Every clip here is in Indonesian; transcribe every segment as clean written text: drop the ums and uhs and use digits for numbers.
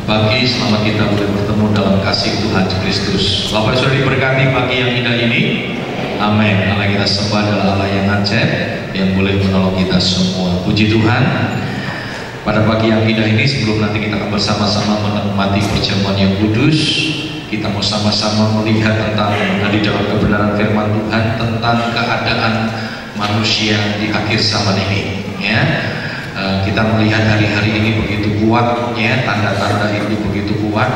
Pagi, selamat kita boleh bertemu dalam kasih Tuhan Kristus. Bapak sudah diberkati pagi yang indah ini. Amin. Allah kita sembah adalah Allah yang ajaib, yang boleh menolong kita semua. Puji Tuhan. Pada pagi yang indah ini, sebelum nanti kita akan bersama-sama menikmati perjamuan yang kudus, kita mau sama-sama melihat tentang di dalam kebenaran firman Tuhan tentang keadaan manusia di akhir zaman ini. Ya. Kita melihat hari-hari ini begitu kuatnya, tanda-tanda itu begitu kuat.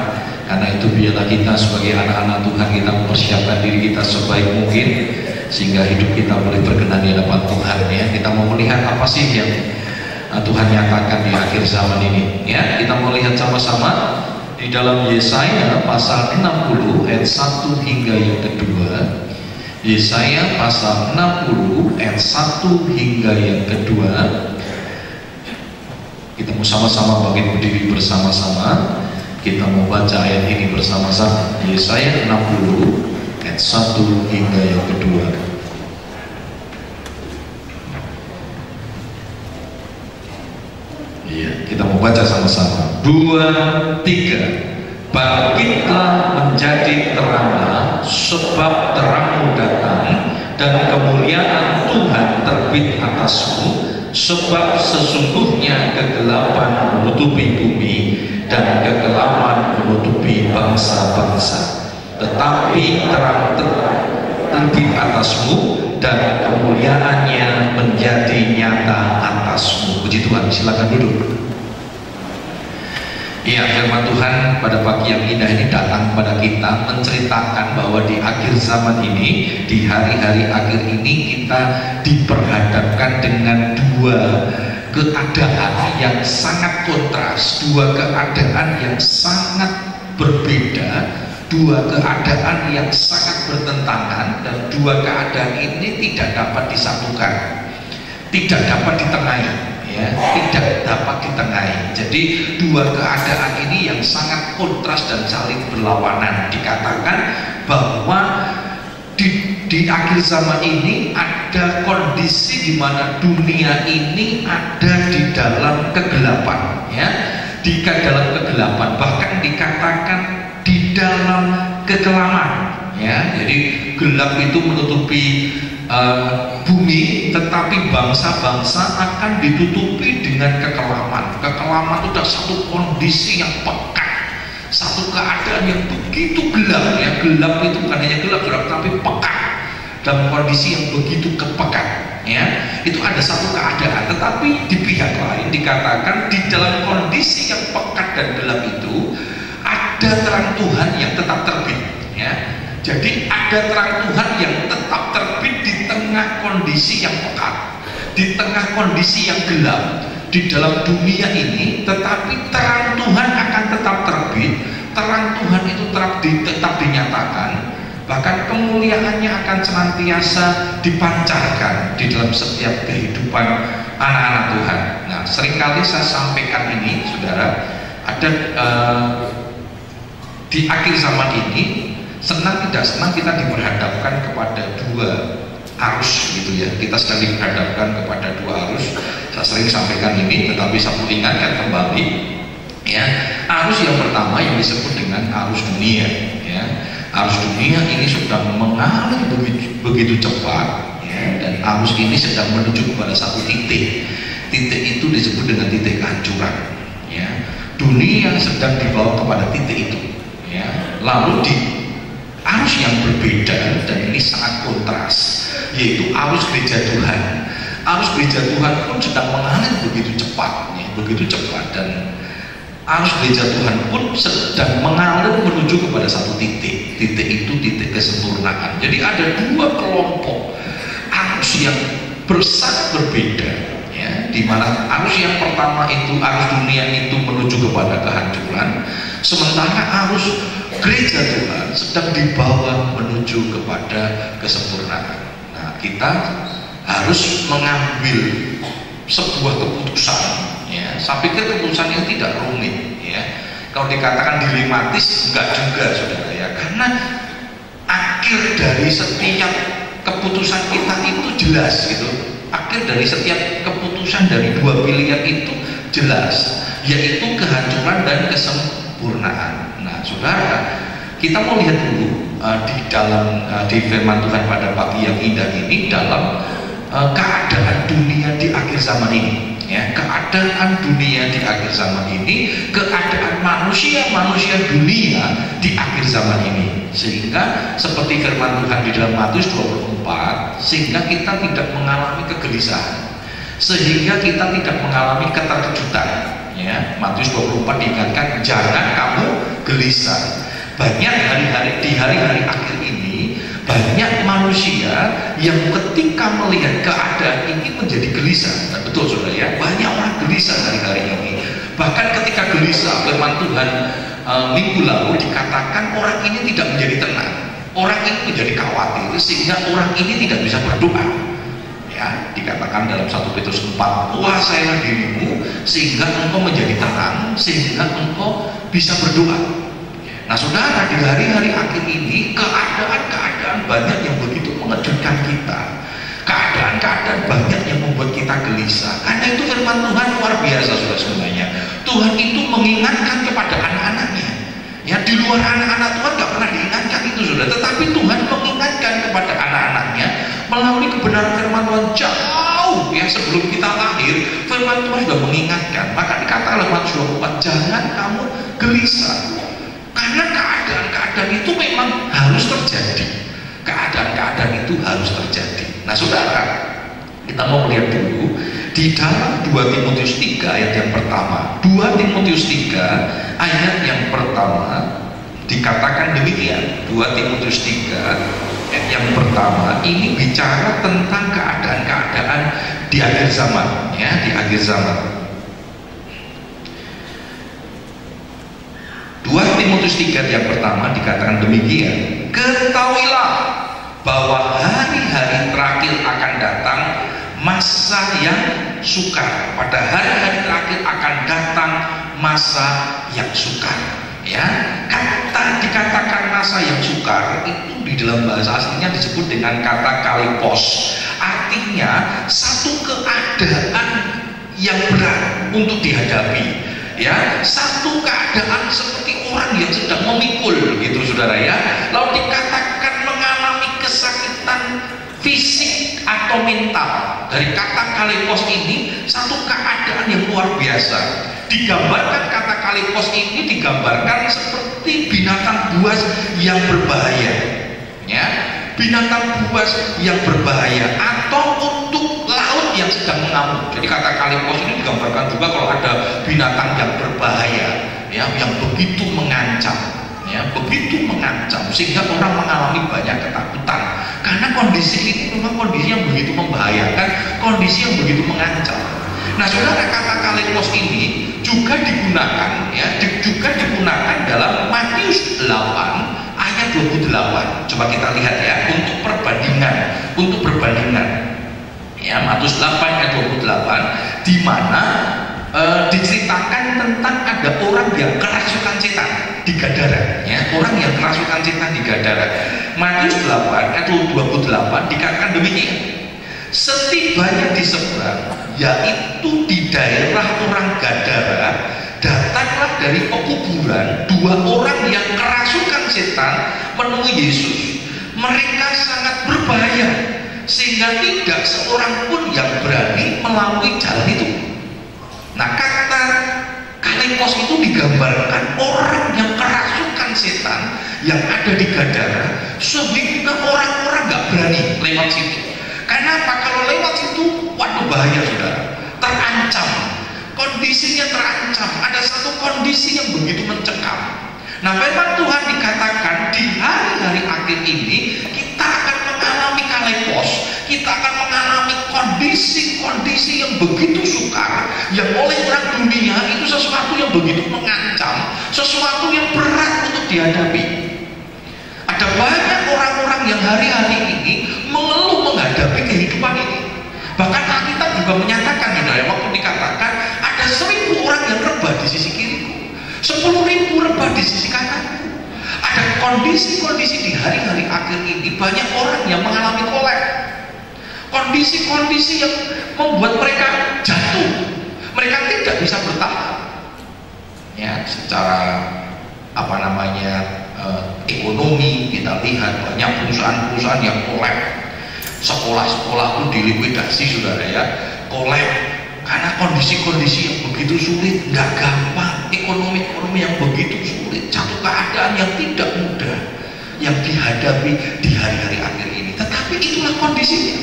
Karena itu biarlah kita sebagai anak-anak Tuhan, kita mempersiapkan diri kita sebaik mungkin sehingga hidup kita boleh berkenan di hadapan Tuhan. Ya, kita mau melihat apa sih yang Tuhan nyatakan di akhir zaman ini. Ya, kita mau lihat sama-sama di dalam Yesaya pasal 60 ayat 1 hingga yang kedua. Yesaya pasal 60 ayat 1 hingga yang kedua. Kita mau sama-sama bangkit berdiri bersama-sama. Kita mau baca ayat ini bersama-sama. Yesaya 60 ayat 1 hingga yang kedua. Iya, kita mau baca sama-sama. 2, 3. Bangkitlah menjadi teranglah, sebab terangmu datang dan kemuliaan Tuhan terbit atasmu. Sebab sesungguhnya kegelapan menutupi bumi dan kegelapan menutupi bangsa-bangsa, tetapi terang terbit atasmu dan kemuliaannya menjadi nyata atasmu. Puji Tuhan. Silakan duduk. Ya, firman Tuhan pada pagi yang indah ini datang kepada kita menceritakan bahwa di akhir zaman ini, di hari-hari akhir ini, kita diperhadapkan dengan dua keadaan yang sangat kontras, dua keadaan yang sangat berbeda, dua keadaan yang sangat bertentangan, dan dua keadaan ini tidak dapat disatukan, tidak dapat ditengahi. Ya, tidak dapat ditengahi. Jadi dua keadaan ini yang sangat kontras dan saling berlawanan. Dikatakan bahwa di akhir zaman ini ada kondisi di mana dunia ini ada di dalam kegelapan, ya, di dalam kegelapan, bahkan dikatakan di dalam kekelaman. Ya, jadi gelap itu menutupi bumi, tetapi bangsa-bangsa akan ditutupi dengan kekelaman. Kekelaman itu adalah satu kondisi yang pekat, satu keadaan yang begitu gelap. Ya, gelap itu bukan hanya gelap, tapi pekat, dalam kondisi yang begitu kepekat. Ya, itu ada satu keadaan. Tetapi di pihak lain dikatakan di dalam kondisi yang pekat dan gelap itu ada terang Tuhan yang tetap terbit. Ya, jadi ada terang Tuhan yang tetap terbit di tengah kondisi yang pekat, di tengah kondisi yang gelap di dalam dunia ini. Tetapi terang Tuhan akan tetap terbit. Terang Tuhan itu tetap dinyatakan, bahkan kemuliaannya akan senantiasa dipancarkan di dalam setiap kehidupan anak-anak Tuhan. Nah, seringkali saya sampaikan ini, saudara, ada di akhir zaman ini, senang tidak senang kita diperhadapkan kepada dua arus, gitu ya. Kita sedang diperhadapkan kepada dua arus. Saya sering sampaikan ini, tetapi saya ingatkan kembali. Ya, arus yang pertama yang disebut dengan arus dunia. Ya, arus dunia ini sedang mengalir begitu cepat. Ya, dan arus ini sedang menuju kepada satu titik. Titik itu disebut dengan titik kehancuran. Ya, dunia sedang dibawa kepada titik itu. Ya, lalu di arus yang berbeda, dan ini sangat kontras, yaitu arus gereja Tuhan. Arus gereja Tuhan pun sedang mengalir begitu cepat, ya, begitu cepat, dan arus gereja Tuhan pun sedang mengalir menuju kepada satu titik. Titik itu titik kesempurnaan. Jadi ada dua kelompok arus yang sangat berbeda, ya, di mana arus yang pertama itu arus dunia itu menuju kepada kehancuran, sementara arus gereja Tuhan sedang dibawa menuju kepada kesempurnaan. Nah, kita harus mengambil sebuah keputusan. Ya, saya pikir keputusan yang tidak rumit. Ya, kalau dikatakan dilematis, enggak juga, saudara, ya, karena akhir dari setiap keputusan kita itu jelas, gitu. Akhir dari setiap keputusan dari dua pilihan itu jelas, yaitu kehancuran dan kesempurnaan. Nah, saudara, kita mau lihat dulu di firman Tuhan pada pagi yang indah ini dalam keadaan dunia di akhir zaman ini, ya, keadaan dunia di akhir zaman ini, keadaan manusia dunia di akhir zaman ini, sehingga seperti firman Tuhan di dalam Matius 24, sehingga kita tidak mengalami kegelisahan, sehingga kita tidak mengalami keterkejutan, ya. Matius 24 diingatkan, jangan kamu gelisah. Banyak di hari-hari akhir ini, banyak manusia yang ketika melihat keadaan ini menjadi gelisah. Nah, betul saudara ya, banyak orang gelisah hari-hari ini. Bahkan ketika gelisah, firman Tuhan minggu lalu dikatakan orang ini tidak menjadi tenang, orang ini menjadi khawatir, sehingga orang ini tidak bisa berdoa. Ya, dikatakan dalam 1 Petrus 4, kuasailah dirimu sehingga engkau menjadi tenang, sehingga engkau bisa berdoa. Nah, saudara, di hari-hari akhir ini keadaan-keadaan banyak yang begitu mengejutkan kita, keadaan-keadaan banyak yang membuat kita gelisah. Karena itu firman Tuhan luar biasa, saudara semuanya. Tuhan itu mengingatkan kepada anak-anaknya. Ya, di luar anak-anak Tuhan nggak pernah diingatkan itu, saudara. Tetapi Tuhan mengingatkan kepada anak-anaknya melalui kebenaran firman Tuhan jauh ya sebelum kita lahir. Firman Tuhan sudah mengingatkan. Maka dikatakan dalam Matius 24, jangan kamu gelisah. Karena keadaan-keadaan itu memang harus terjadi. Keadaan-keadaan itu harus terjadi. Nah, saudara, kita mau melihat dulu di dalam 2 Timotius 3 ayat yang pertama. 2 Timotius 3 ayat yang pertama dikatakan demikian. 2 Timotius 3 ayat yang pertama ini bicara tentang keadaan-keadaan di akhir zaman, ya, di akhir zaman. 2 Timotius 3 yang pertama dikatakan demikian, ketahuilah bahwa hari-hari terakhir akan datang masa yang sukar. Pada hari-hari terakhir akan datang masa yang sukar, ya. Dikatakan masa yang sukar itu di dalam bahasa aslinya disebut dengan kata kalipos, artinya satu keadaan yang berat untuk dihadapi, ya, satu keadaan seperti orang yang sedang memikul gitu, saudara ya. Lalu dikatakan mengalami kesakitan fisik atau mental. Dari kata kalipos ini satu keadaan yang luar biasa. Digambarkan kata kalipos ini digambarkan seperti binatang buas yang berbahaya, ya, binatang buas yang berbahaya, atau untuk laut yang sedang mengamuk. Jadi kata kalipos ini digambarkan juga kalau ada binatang yang berbahaya, ya, yang begitu mengancam, ya, begitu mengancam sehingga orang mengalami banyak ketakutan karena kondisi ini memang kondisi yang begitu membahayakan, kondisi yang begitu mengancam. Nah, saudara, kata kalipos ini juga digunakan, ya, juga digunakan dalam Matius 8 ayat 28. Coba kita lihat ya, untuk perbandingan, ya, Matius 8 ayat 28, di mana diceritakan tentang ada orang yang kerasukan setan di Gadara, ya, orang yang kerasukan setan di Gadara. Matius 8 ayat 28 dikatakan demikian, setibanya di seberang, yaitu di daerah orang Gadara, datanglah dari pekuburan 2 orang yang kerasukan setan menemui Yesus. Mereka sangat berbahaya sehingga tidak seorang pun yang berani melalui jalan itu. Nah, kata kalipos itu digambarkan orang yang kerasukan setan yang ada di Gadara, sehingga orang-orang gak berani lewat situ. Karena apa? Kalau lewat situ, waduh, bahaya, saudara, terancam, kondisinya terancam, ada satu kondisi yang begitu mencekam. Nah, firman Tuhan dikatakan di hari-hari akhir ini kita akan mengalami kalipos, kita akan mengalami kondisi-kondisi yang begitu sukar, yang oleh orang dunia itu sesuatu yang begitu mengancam, sesuatu yang berat untuk dihadapi. Ada banyak orang-orang yang hari-hari ini mengeluh menghadapi kehidupan ini. Bahkan Alkitab juga menyatakan, waktu dikatakan ada 1.000 orang yang rebah di sisi kiriku, 10.000 rebah di sisi kananku. Ada kondisi-kondisi di hari-hari akhir ini, banyak orang yang mengalami kolap, kondisi-kondisi yang membuat mereka jatuh, mereka tidak bisa bertahan, ya, secara ekonomi. Kita lihat banyak perusahaan-perusahaan yang kolab, sekolah-sekolah pun dilikuidasi, saudara ya, kolab karena kondisi-kondisi yang begitu sulit, nggak gampang, ekonomi yang begitu sulit, satu keadaan yang tidak mudah yang dihadapi di hari-hari akhir ini. Tetapi itulah kondisinya,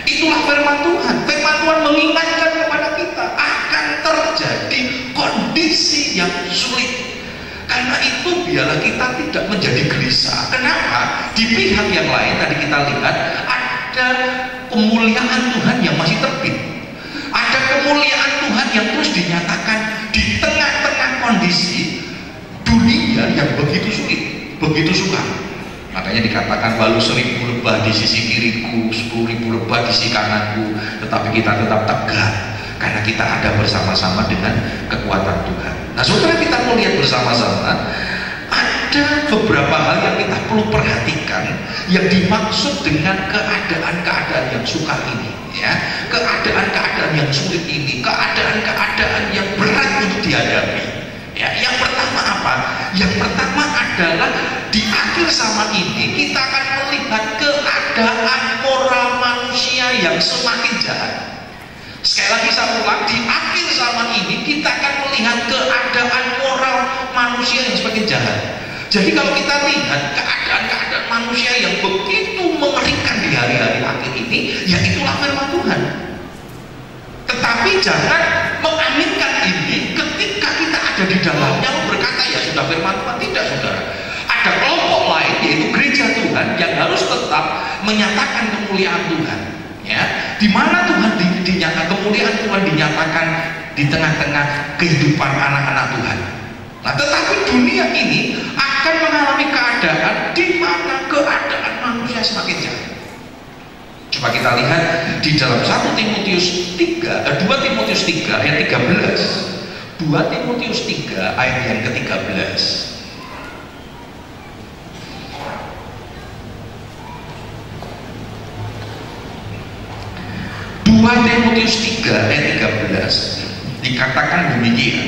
itulah firman Tuhan. Firman Tuhan mengingatkan kepada kita akan terjadi kondisi yang sulit. Karena itu biarlah kita tidak menjadi gelisah. Kenapa? Di pihak yang lain tadi kita lihat ada kemuliaan Tuhan yang masih terbit, ada kemuliaan Tuhan yang terus dinyatakan di tengah-tengah kondisi dunia yang begitu sulit, begitu sukar. Makanya dikatakan walau 1000 lebah di sisi kiriku, 10.000 lebah di sisi kananku, tetapi kita tetap tegak karena kita ada bersama-sama dengan kekuatan Tuhan. Nah, saudara, kita mau lihat bersama-sama ada beberapa hal yang kita perlu perhatikan yang dimaksud dengan keadaan-keadaan yang sukar ini, ya, keadaan-keadaan yang sulit ini, keadaan-keadaan yang berat untuk dihadapi. Ya, yang pertama apa? Yang pertama adalah di akhir zaman ini kita akan melihat keadaan moral manusia yang semakin jahat. Sekali lagi saya ulang, di akhir zaman ini kita akan melihat keadaan moral manusia yang semakin jahat. Jadi kalau kita lihat keadaan-keadaan manusia yang begitu mengerikan di hari-hari akhir ini, ya itulah firman Tuhan. Tetapi jangan mengaminkan ini ketika kita ada di dalamnya berkata ya sudah firman Tuhan. Tidak, saudara. Ada kelompok lain yaitu gereja Tuhan yang harus tetap menyatakan kemuliaan Tuhan. Ya, di mana Tuhan dinyatakan, kemuliaan Tuhan dinyatakan di tengah-tengah kehidupan anak-anak Tuhan. Nah, tetapi dunia ini akan mengalami keadaan di mana keadaan manusia semakin jahat. Coba kita lihat di dalam 2 Timotius 3 ayat 13. 2 Timotius 3 ayat yang ke-13. 2 Timotius 3 ayat 13 dikatakan demikian.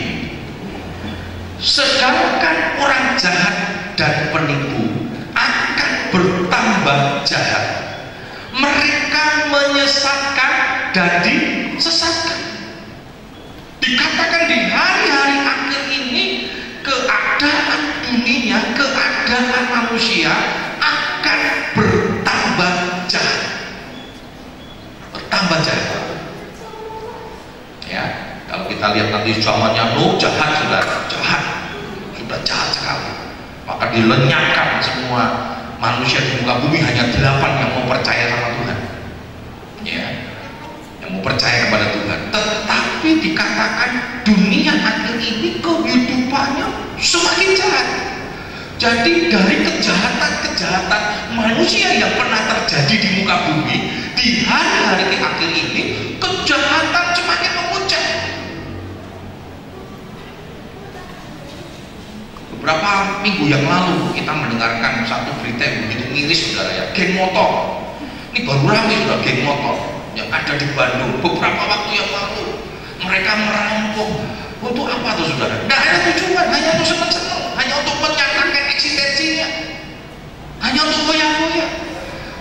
Sedangkan orang jahat dan penipu akan bertambah jahat, mereka menyesatkan dan disesatkan. Dikatakan di hari-hari akhir ini keadaan dunia, keadaan manusia akan bertambah jahat, bertambah jahat. Ya, kalau kita lihat nanti zamannya Nuh, jahat, sudah jahat sekali. Maka dilenyapkan semua manusia di muka bumi, hanya 8 yang mau percaya sama Tuhan, ya, yang mau percaya kepada Tuhan. Tetapi dikatakan dunia akhir ini kehidupannya semakin jahat. Jadi dari kejahatan manusia yang pernah terjadi di muka bumi, di hari-hari akhir ini kejahatan semakin memuncak. Beberapa minggu yang lalu kita mendengarkan satu berita yang begitu miris, saudara ya, geng motor. Ini baru ramai sudah, geng motor yang ada di Bandung beberapa waktu yang lalu. Mereka merampok untuk apa tuh, saudara? Tidak ada tujuan, hanya untuk senang-senang, hanya untuk menyatakan eksistensinya, hanya untuk foya-foya.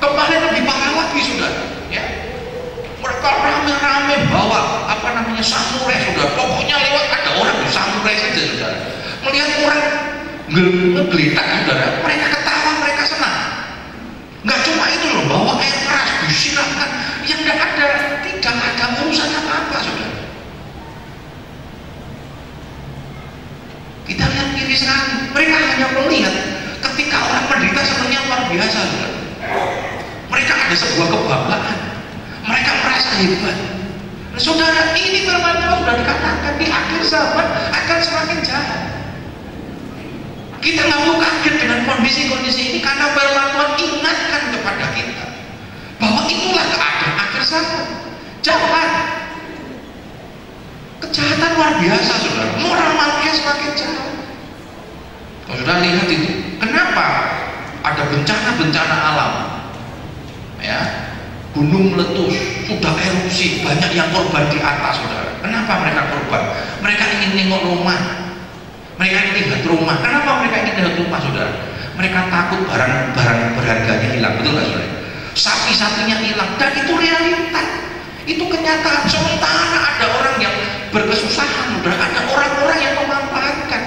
Kemarin lebih parah lagi, saudara, ya. Mereka rame-rame bawa samurai, saudara. Pokoknya lewat ada orang di samurai saja, saudara. Melihat orang ngegeletak, saudara, mereka ketawa, mereka senang. Nggak cuma itu loh, bawa air keras disiramkan, yang tidak ada urusan apa-apa, saudara. Kita lihat kiri sekali, mereka hanya melihat ketika orang menderita sebenarnya luar biasa, saudara. Mereka ada sebuah kebanggaan, mereka merasa hebat. Nah, saudara, ini firman Tuhan sudah dikatakan di akhir zaman akan semakin jahat. Kita nggak mau kaget dengan kondisi-kondisi ini, karena firman Tuhan ingatkan kepada kita bahwa itulah keadaan akhir zaman. Jahat, kejahatan luar biasa, saudara. Moral manusia semakin jahat. Kalau sudah lihat itu, kenapa ada bencana-bencana alam, ya, gunung meletus, sudah erupsi, banyak yang korban di atas, saudara. Kenapa mereka korban? Mereka ingin nengok rumah, mereka ingin lihat rumah. Kenapa mereka ingin dapat rumah, saudara? Mereka takut barang-barang berharganya hilang, betul nggak, saudara? Sapi-sapinya hilang, dan itu realita, itu kenyataan. Sementara ada orang yang berkesusahan, saudara, ada orang-orang yang memanfaatkan,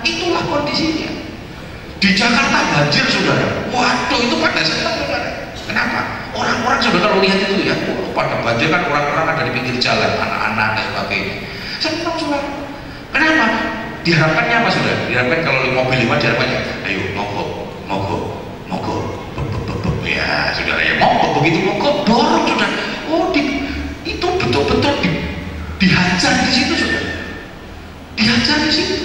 itulah kondisinya. Di Jakarta banjir, saudara. Waduh, itu pada senang, saudara. Kenapa? Orang-orang, saudara, kalau lihat itu ya, pada banjir kan orang-orang ada di pinggir jalan, anak-anak dan sebagainya. Senang, saudara. Kenapa? Diharapkannya apa, saudara? Diharapkan kalau mobil lewat, diharapkannya, ayo mogok, ya, saudara, ya mogok. Begitu mogok, dorong, saudara. Oh, itu betul-betul dihajar di situ, saudara. Dihajar di situ.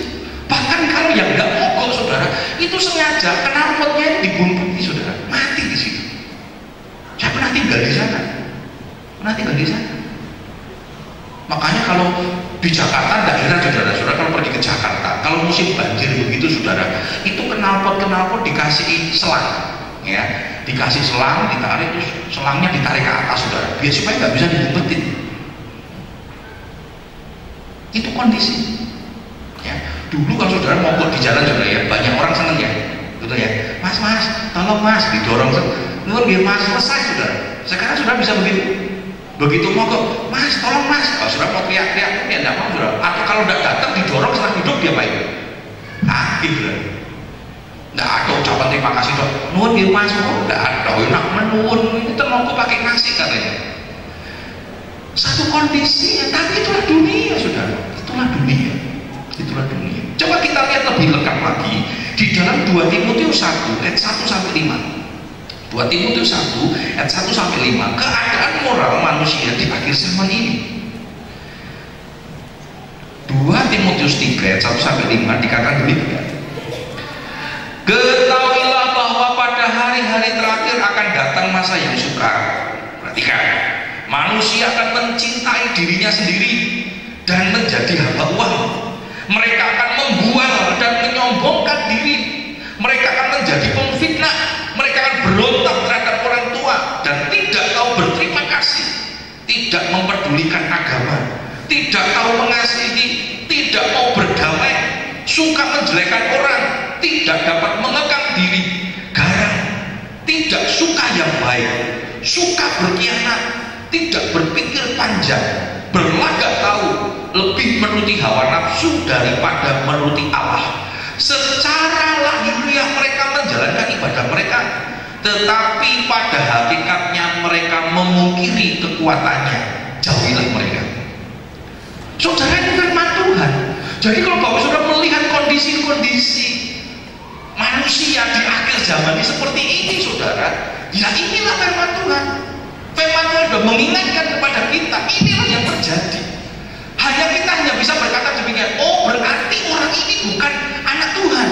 Bahkan kalau yang nggak mogok, saudara, itu sengaja knalpotnya dibuntuti, saudara, mati di situ. Saya pernah tinggal di sana. Makanya kalau di Jakarta daerah, saudara, kalau pergi ke Jakarta, kalau musim banjir begitu, saudara, itu knalpot dikasih selang, ya, dikasih selang, ditarik, terus selangnya ditarik ke atas, saudara, biar supaya nggak bisa diumpetin. Itu kondisi. Ya, dulu kalau saudara mogok di jalan, saudara, ya, banyak orang seneng ya, betul ya, mas, tolong mas, didorong, nur ya mas, selesai, saudara. Sekarang saudara bisa begitu mogok, mas, tolong mas, kalau saudara mau teriak-teriak, ya enggak mau, saudara. Atau kalau enggak datang didorong setelah hidup, dia apa itu? Gitu lah. Enggak ada ucapan terima kasih, dok. Nuwun nggih mas, enggak ada. Enak menuwun, itu mogok pakai nasi katanya. Satu kondisi, tapi itulah dunia, saudara. Itulah dunia. Coba kita lihat lebih lengkap lagi di dalam 2 Timotius 1 ayat 1 sampai 5. 2 Timotius 1 ayat 1 sampai 5, keadaan moral manusia di akhir zaman ini. 2 Timotius 3 ayat 1 sampai 5 dikatakan demikian. Ketahuilah bahwa pada hari-hari terakhir akan datang masa yang sukar. Perhatikan, manusia akan mencintai dirinya sendiri dan menjadi hamba uang. Mereka akan membual dan menyombongkan diri. Mereka akan menjadi pemfitnah. Mereka akan berontak terhadap orang tua dan tidak tahu berterima kasih, tidak memperdulikan agama, tidak tahu mengasihi, tidak mau berdamai, suka menjelekkan orang, tidak dapat mengekang diri, garang, tidak suka yang baik, suka berkhianat, tidak berpikir panjang, berlagak tahu, lebih menuruti hawa nafsu daripada menuruti Allah. Secara lahiriah mereka menjalankan ibadah mereka, tetapi pada hakikatnya mereka memungkiri kekuatannya. Jauhilah mereka. Saudara, ini firman Tuhan. Jadi kalau Bapak Saudara melihat kondisi-kondisi manusia di akhir zaman ini seperti ini, saudara, ya inilah firman Tuhan. Firman Tuhan sudah mengingatkan kepada kita, inilah yang terjadi. Kita hanya bisa berkata demikian, oh berarti orang ini bukan anak Tuhan,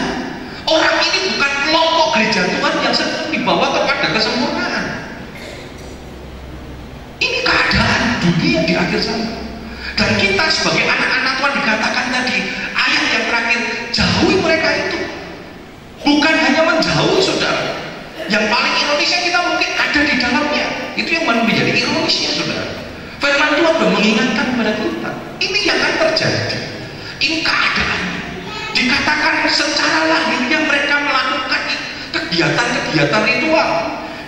orang ini bukan kelompok gereja Tuhan yang sedang dibawa kepada kesempurnaan. Ini keadaan dunia di akhir zaman. Dan kita sebagai anak-anak Tuhan dikatakan tadi, ayat yang terakhir, jauhi mereka itu. Bukan hanya menjauhi, saudara. Yang paling ironisnya kita mungkin ada di dalamnya. Itu yang menjadi ironisnya, saudara. Firman Tuhan sudah mengingatkan kepada kita, ini yang akan terjadi. Ini keadaan. Dikatakan secara lahirnya mereka melakukan kegiatan-kegiatan ritual,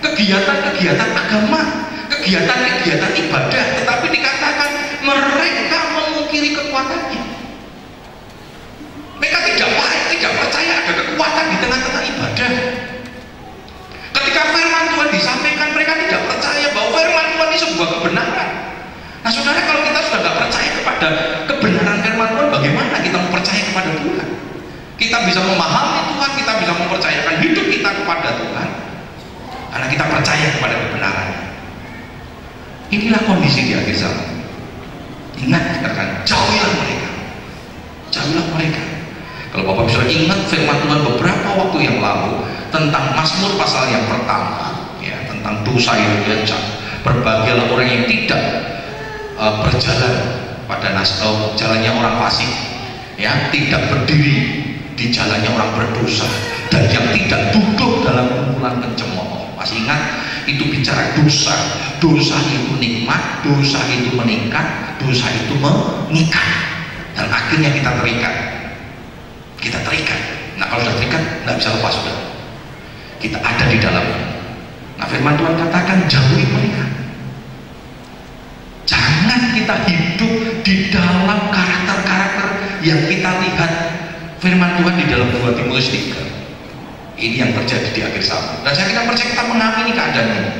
kegiatan-kegiatan agama, kegiatan-kegiatan ibadah, tetapi dikatakan mereka memungkiri kekuatannya. Mereka tidak percaya ada kekuatan di tengah-tengah ibadah. Ketika firman Tuhan disampaikan, mereka tidak percaya bahwa firman Tuhan ini sebuah kebenaran. Nah, saudara, kalau kita sudah tidak percaya kepada kebenaran firman Tuhan, bagaimana kita mempercaya kepada Tuhan? Kita bisa memahami Tuhan, kita bisa mempercayakan hidup kita kepada Tuhan karena kita percaya kepada kebenaran. Inilah kondisi di akhir zaman. Ingat, katakan, jauhilah mereka. Jauhilah mereka. Kalau Bapak bisa ingat firman Tuhan beberapa waktu yang lalu tentang Mazmur pasal yang pertama, ya, tentang dosa yang diajak, berbahagialah orang yang tidak berjalan pada jalannya orang fasik, ya, tidak berdiri di jalannya orang berdosa, dan yang tidak duduk dalam kumpulan pencemooh. Masih ingat? Itu bicara dosa. Dosa itu nikmat, dosa itu meningkat, dosa itu mengikat, dan akhirnya kita terikat. Nah kalau sudah terikat nggak bisa lepas, sudah kita ada di dalamnya. Nah firman Tuhan katakan jauhi mereka. Jangan kita hidup di dalam karakter-karakter yang kita lihat firman Tuhan di dalam 2 Timotius 3. Ini yang terjadi di akhir zaman. Dan saya percaya kita mengamini keadaan ini.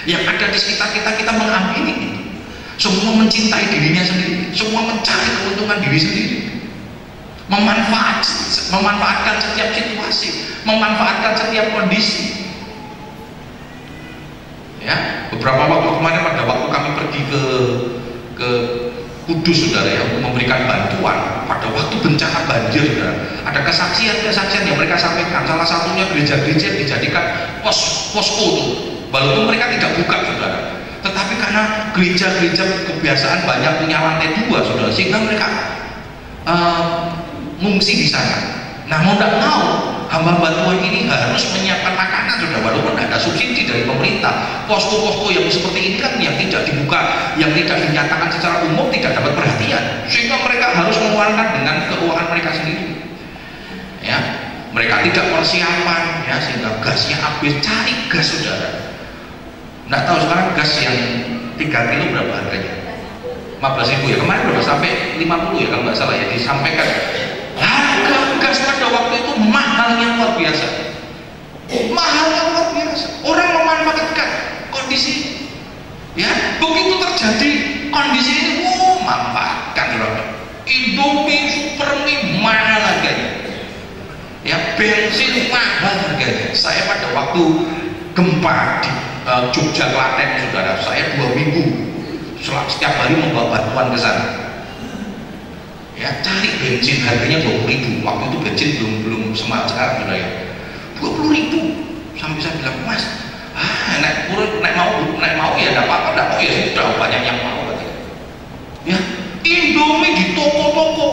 Yang ada di sekitar kita mengamini itu. Semua mencintai dirinya sendiri, semua mencari keuntungan diri sendiri, memanfaatkan setiap situasi, memanfaatkan setiap kondisi. Ya, beberapa waktu kemarin pada waktu kami pergi ke Kudus, saudara, ya, untuk memberikan bantuan pada waktu bencana banjir, saudara, ada kesaksian yang mereka sampaikan. Salah satunya gereja-gereja dijadikan posko tuh, walaupun mereka tidak buka, saudara, tetapi karena gereja-gereja kebiasaan banyak punya lantai 2, saudara, sehingga mereka ngungsi di sana. Nah mau tidak mau hamba Tuhan ini harus menyiapkan makanan, saudara, walaupun tidak ada subsidi dari pemerintah. Posko-posko yang seperti ini kan yang tidak dibuka, yang tidak dinyatakan secara umum, tidak dapat perhatian, sehingga mereka harus mengeluarkan dengan keuangan mereka sendiri. Ya, mereka tidak persiapan, ya, sehingga gasnya habis. Cari gas, saudara. Nggak tahu sekarang gas yang 3 kilo berapa harganya? 15.000 ya, kemarin berapa? Sampai 50 ya kalau nggak salah ya, disampaikan. Harga gas pada waktu itu mahalnya luar biasa. Orang memanfaatkan kondisi, ya, begitu terjadi kondisi ini, manfaatkan, Indomie, Supermie mahal harganya, ya, bensin mahal harganya. Saya pada waktu gempa di Jogja, Klaten, saudara, saya 2 minggu setiap hari membawa bantuan ke sana. Ya, cari bensin harganya 20.000. Waktu itu bensin belum semahal sekarang, saudara, ya, 20.000. Sampai saya bilang, Mas, naik mau ya tidak apa-apa, tidak mau ya sudah, banyak yang mau, katanya. Ya, Indomie di toko-toko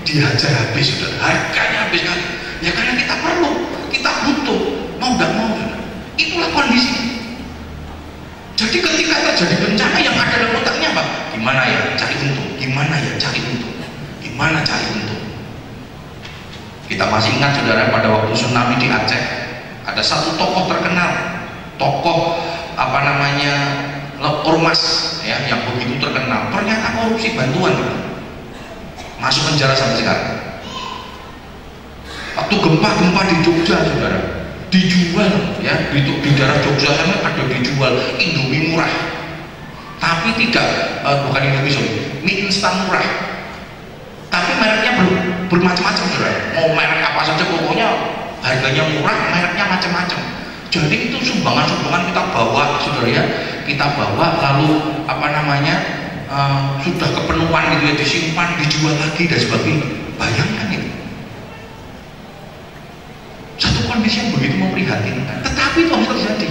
dihajar habis, saudara, harganya habis kali. Ya karena kita perlu, kita butuh, mau tidak mau, saudara. Itulah kondisi. Jadi ketika terjadi bencana, yang ada dalam otaknya apa? Gimana ya cari untung, gimana ya cari untung, gimana cari untung. Kita masih ingat, saudara, pada waktu tsunami di Aceh, ada satu tokoh terkenal, tokoh ormas, ya, yang begitu terkenal, ternyata korupsi bantuan, masuk penjara sampai sekarang. Waktu gempa di Jogja, saudara, dijual, ya, di daerah Jogja sana ada dijual Indomie murah, tapi tidak bukan Indomie, mie instan murah, tapi mereknya bermacam-macam, saudara. Mau merek apa saja, pokoknya harganya murah, mereknya macam-macam. Jadi itu sumbangan kita bawa, saudara, ya, kita bawa, lalu sudah kepenuhan gitu ya, disimpan, dijual lagi dan sebagainya. Bayangkan itu satu kondisi yang begitu memprihatinkan, tetapi itu harus terjadi.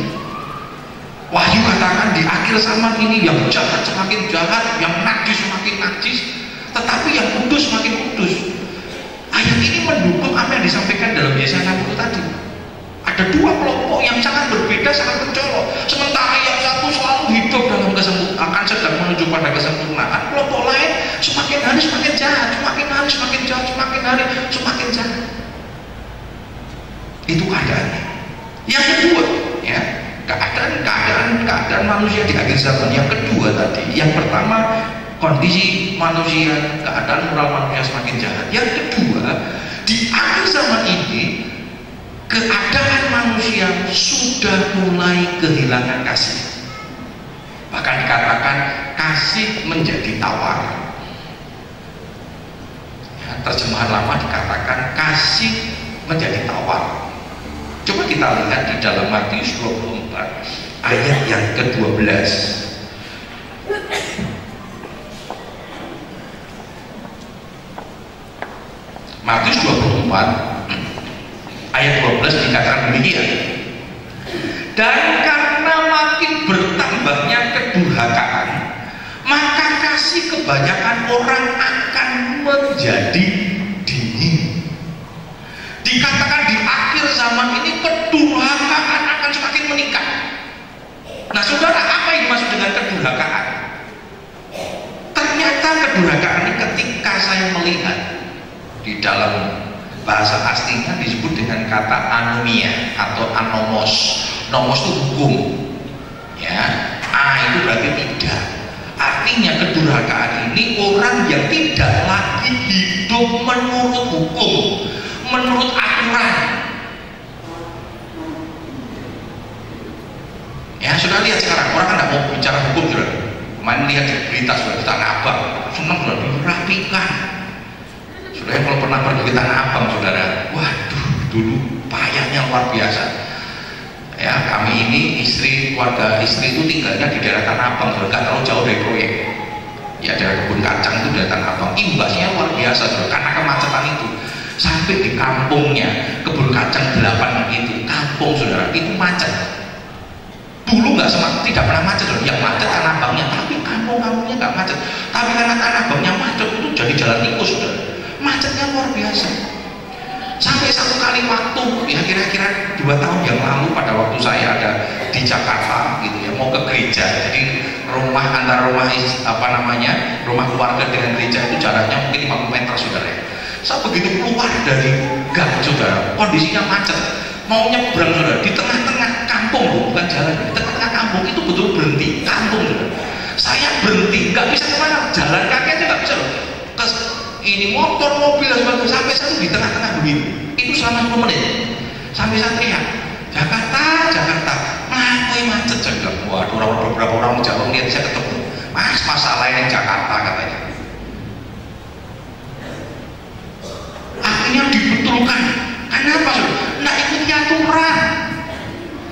Wahyu katakan di akhir zaman ini yang jahat semakin jahat, yang najis semakin najis, tetapi yang kudus semakin kudus. Ayat ini mendukung apa yang disampaikan dalam Yesaya 60 tadi. Ada 2 kelompok yang sangat berbeda, sangat mencolok. Sementara yang satu selalu hidup dalam kesempurnaan, akan sedang menuju pada kesempurnaan. Kelompok lain semakin hari semakin jahat, semakin hari semakin jahat, semakin hari semakin jahat. Itu keadaannya. Yang kedua, ya, keadaan manusia di akhir zaman. Yang kedua tadi, yang pertama kondisi manusia, keadaan moral manusia semakin jahat. Yang kedua, di akhir zaman ini keadaan manusia sudah mulai kehilangan kasih. Bahkan dikatakan kasih menjadi tawar. Ya, terjemahan lama dikatakan kasih menjadi tawar. Coba kita lihat di dalam Matius 24 ayat yang ke-12. Matius 24 ayat 12 dikatakan demikian. Dan karena makin bertambahnya kedurhakaan, maka kasih kebanyakan orang akan menjadi dingin. Dikatakan di akhir zaman ini kedurhakaan akan semakin meningkat. Nah, saudara, apa yang dimaksud dengan kedurhakaan? Ternyata kedurhakaan ini ketika saya melihat di dalam bahasa aslinya disebut dengan kata anomia atau anomos. Nomos itu hukum, ya. A itu berarti tidak. Artinya kedurhakaan ini orang yang tidak lagi hidup menurut hukum, menurut aturan. Ya, sudah lihat sekarang orang kan tidak mau bicara hukum, sudah. Kemarin lihat di berita sudah di Tanah Abang, senang sudah dirapikan. Sudah kalau pernah pergi ke Tanah Abang, saudara, waduh, dulu payahnya luar biasa. Ya, kami ini keluarga istri itu tinggalnya di daerah Tanah Abang, nggak terlalu jauh dari proyek. Ya, daerah kebun kacang itu daerah Tanah Abang. Imbasnya luar biasa, saudara, karena kemacetan itu. Sampai di kampungnya kebun kacang 8 itu, kampung saudara itu macet. Dulu tidak pernah macet, saudara. Yang macet Tanah Abangnya, tapi kampung-kampungnya nggak macet. Tapi karena Tanah Abangnya macet itu jadi jalan tikus, saudara. Macetnya luar biasa. Sampai satu kali waktu, ya kira-kira 2 tahun yang lalu pada waktu saya ada di Jakarta gitu ya, mau ke gereja. Jadi antara rumah rumah keluarga dengan gereja itu jaraknya mungkin 50 meter, saudara. Saya begitu keluar dari gang, saudara, kondisinya macet. Mau nyebrang, saudara, di tengah-tengah kampung, bukan jalan, di tengah-tengah kampung itu betul berhenti, kampung, saudara. Saya berhenti, nggak bisa kemana, jalan kaki aja nggak bisa, loh. Ini motor, mobil, dan sebagainya, sampai saya di tengah-tengah begini. Itu selama 10 menit. Sampai saya teriak, Jakarta, Jakarta, melampaui macet. Saya bilang, waduh, beberapa orang Jawa lihat saya ketemu, Mas, masalah yang Jakarta, katanya. Akhirnya dibetulkan. Kenapa, saudara? Nggak ikuti aturan.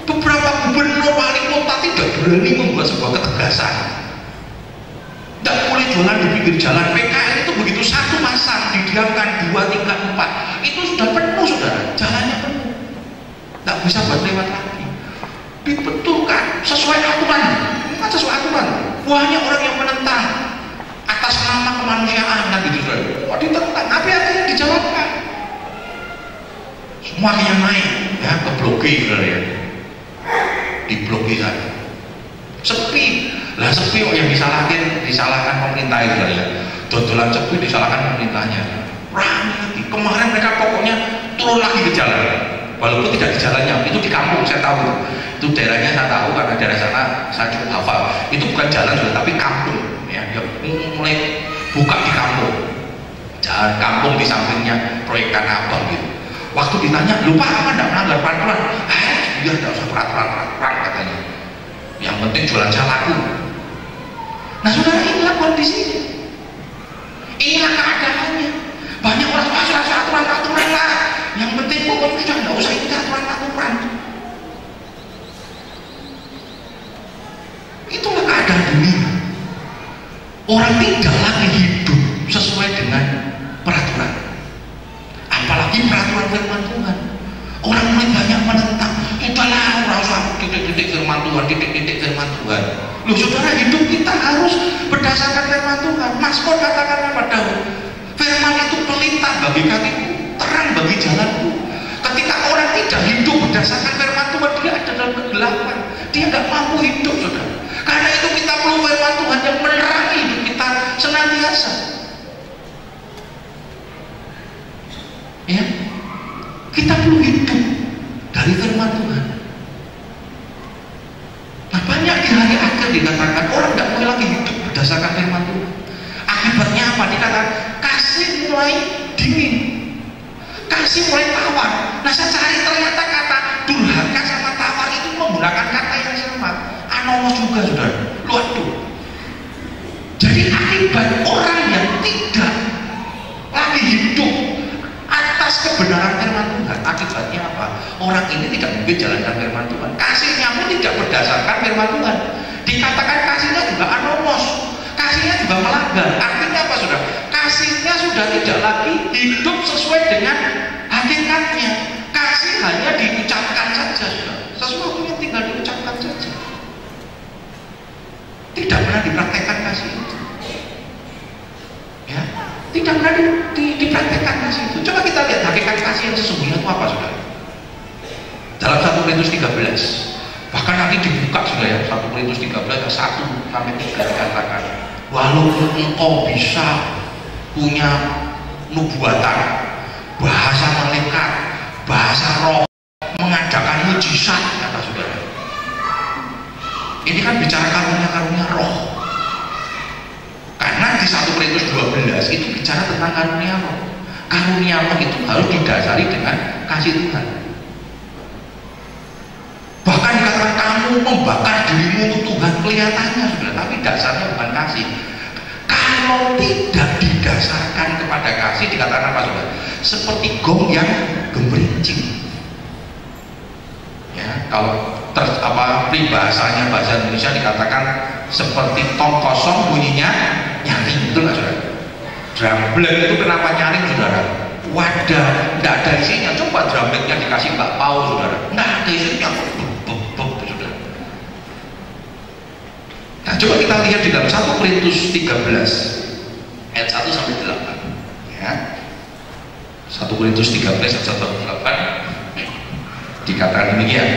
Beberapa gubernur wali kota tidak berani membuat sebuah ketegasan. Tidak boleh jualan di pinggir jalan. PKL itu begitu satu masang didiamkan 2, 3, 4 itu sudah penuh, saudara, jalannya penuh, tidak bisa buat lewat lagi. Dibetulkan sesuai aturan, bukan sesuai aturan. Banyak orang yang menentang atas nama kemanusiaan, gitu, saudara. Wah, ditentang, tapi akhirnya dijalankan. Semuanya naik, ya, ke blokir, saudara, ya. Di blokir saja. Sepi lah, sepi kok yang disalahkan pemerintah itu, ya. Dodolan sepi disalahkan pemerintahnya. Ramai lagi. Kemarin mereka pokoknya turun lagi ke jalan, walaupun tidak di jalannya, itu di kampung, saya tahu itu daerahnya, saya tahu karena daerah sana saya cukup hafal. Itu bukan jalan sudah, tapi kampung, ya. Dia mulai buka di kampung, jalan kampung di sampingnya proyek Tanah Abang gitu. Waktu ditanya, lupa apa tidak melanggar peraturan? Dia tidak usah peraturan katanya. Yang penting jualan saya laku. Nah, saudara, inilah kondisinya, inilah keadaannya. Banyak orang aturan lah. Yang penting pokoknya sudah tidak usah ikut aturan. Itulah keadaan dunia. Orang tidak lagi hidup sesuai dengan peraturan, apalagi peraturan firman Tuhan. Orang mulai banyak menentang. Itulah orang usah titik-titik firman Tuhan, titik-titik firman Tuhan. Loh, saudara, hidup kita harus berdasarkan firman Tuhan. Mazmur katakan pada Daud, firman itu pelita bagi kakiku, terang bagi jalanku. Ketika orang tidak hidup berdasarkan firman Tuhan, dia ada dalam kegelapan, dia tidak mampu hidup, saudara. Karena itu kita perlu firman Tuhan yang menerangi hidup kita senantiasa. Ya, kita perlu hidup dari firman Tuhan. Nah, banyak di hari akhir dikatakan orang tidak mulai lagi hidup berdasarkan firman Tuhan. Akibatnya apa? Dikatakan kasih mulai dingin, kasih mulai tawar. Nah, saya cari ternyata kata durhaka sama tawar itu menggunakan kata yang sama, anomos juga, saudara. Waduh. Jadi akibat orang yang tidak lagi hidup atas kebenaran firman Tuhan, akibatnya apa? Orang ini tidak mungkin jalankan firman Tuhan. Kasihnya pun tidak berdasarkan firman Tuhan. Dikatakan kasihnya juga anomos, kasihnya juga melanggar. Artinya apa, saudara? Kasihnya sudah tidak lagi hidup sesuai dengan hakikatnya. Kasih hanya diucapkan saja, saudara. Sesuatu yang tinggal diucapkan saja, tidak pernah dipraktekkan kasih itu. Ya, tidak pernah dipraktekkan kasih itu. Coba kita lihat hakikat kasih yang sesungguhnya itu apa, saudara. Dalam 1 Korintus 13, bahkan nanti dibuka, saudara, ya, 1 Korintus 13 1-3 dikatakan, walaupun engkau bisa punya nubuatan, bahasa malaikat, bahasa roh, mengadakan mujizat, kata saudara. Ini kan bicara karunia-karunia roh. Karena di 1 Korintus 12 itu bicara tentang karunia roh. Karunia roh itu harus didasari dengan kasih Tuhan. Bahkan dikatakan kamu membakar dirimu untuk Tuhan kelihatannya sudah, tapi dasarnya bukan kasih. Kalau tidak didasarkan kepada kasih, dikatakan apa saudara? Seperti gong yang gemerincing. Ya, kalau peribahasanya bahasa Indonesia dikatakan seperti tong kosong bunyinya nyaring, betul nggak saudara? Drumlet itu kenapa nyaring saudara? Wadah, nggak ada isinya. Coba drumletnya dikasih bakpao saudara, nggak ada isinya. Saudara. Nah, coba kita lihat di dalam 1 Korintus 13 ayat 1 sampai 8. Ya. 1 Korintus 13 ayat 1 sampai 8 dikatakan demikian.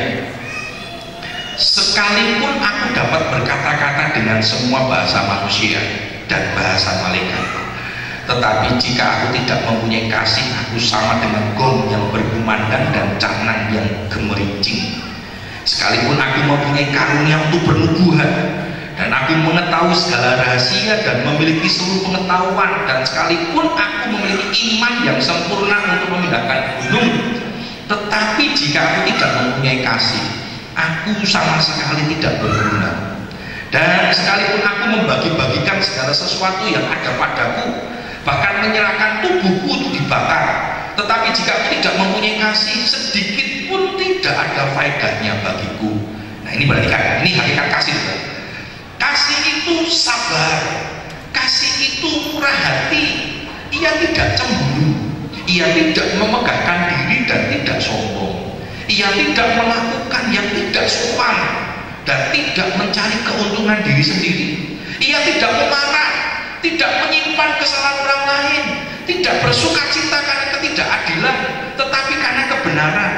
Sekalipun aku dapat berkata-kata dengan semua bahasa manusia dan bahasa malaikat, tetapi jika aku tidak mempunyai kasih, aku sama dengan gong yang berkumandang dan canang yang gemerincing. Sekalipun aku mempunyai karunia untuk bernubuat, dan aku mengetahui segala rahasia dan memiliki seluruh pengetahuan, dan sekalipun aku memiliki iman yang sempurna untuk memindahkan gunung, tetapi jika aku tidak mempunyai kasih, aku sama sekali tidak berguna. Dan sekalipun aku membagi-bagikan segala sesuatu yang ada padaku, bahkan menyerahkan tubuhku untuk dibakar, tetapi jika aku tidak mempunyai kasih, sedikit pun tidak ada faedahnya bagiku. Nah, ini berarti kan, ini hakikat kasih. Kasih itu sabar, kasih itu murah hati, ia tidak cemburu, ia tidak memegahkan diri dan tidak sombong, ia tidak melakukan yang tidak sopan dan tidak mencari keuntungan diri sendiri, ia tidak memarah, tidak menyimpan kesalahan orang lain, tidak bersuka cita karena ketidakadilan, tetapi karena kebenaran.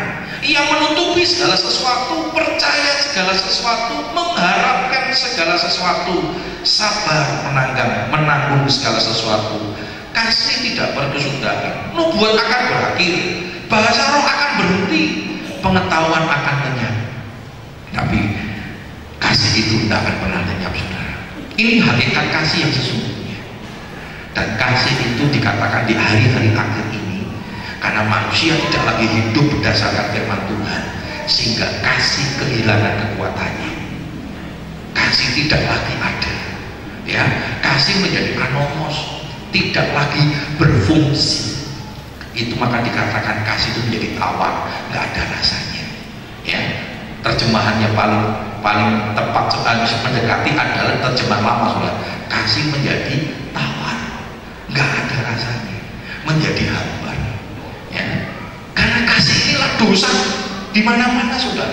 Ia menutupi segala sesuatu, percaya segala sesuatu, mengharapkan segala sesuatu, sabar menanggung segala sesuatu. Kasih tidak berkesudahan, nubuat akan berakhir, bahasa roh akan berhenti, pengetahuan akan lenyap, tapi kasih itu tidak akan pernah lenyap saudara. Ini hakikat kasih yang sesungguhnya. Dan kasih itu dikatakan di hari-hari akhir ini, karena manusia tidak lagi hidup berdasarkan firman Tuhan, sehingga kasih kehilangan kekuatannya. Kasih tidak lagi ada, ya. Kasih menjadi anomos, tidak lagi berfungsi. Itu maka dikatakan kasih itu menjadi tawar, nggak ada rasanya. Ya, terjemahannya paling tepat mendekati adalah terjemahan lama sudah. Kasih menjadi tawar, nggak ada rasanya, menjadi hambar. Ya, karena kasih inilah dosa di mana-mana sudah.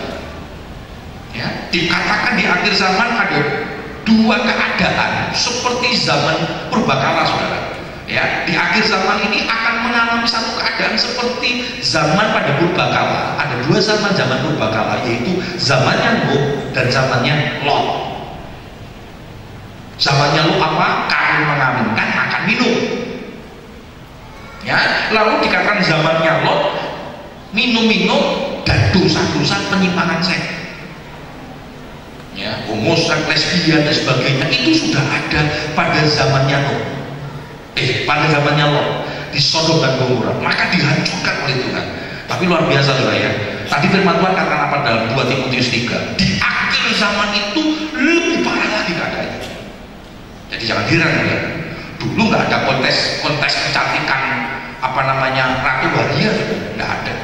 Ya, dikatakan di akhir zaman ada dua keadaan seperti zaman purbakala saudara. Ya, di akhir zaman ini akan mengalami satu keadaan seperti zaman pada purbakala. Ada dua zaman purbakala, yaitu zamannya Nuh dan zamannya Lot. Zamannya Lot apa? Kawin mengawinkan, makan minum. Ya, lalu dikatakan zamannya Lot minum-minum dan dosa-dosa penyimpangan seks. Ya, homoseks, lesbian dan sebagainya itu sudah ada pada zamannya Nuh. Pada zamannya Lot di Sodom dan Gomora, maka dihancurkan oleh Tuhan. Tapi luar biasa saudara ya. Tadi firman Tuhan katakan apa dalam 2 Timotius 3? Di akhir zaman itu lebih parah lagi keadaannya. Jadi jangan heran ya. Dulu nggak ada kontes kecantikan Ratu Waria, nggak ada.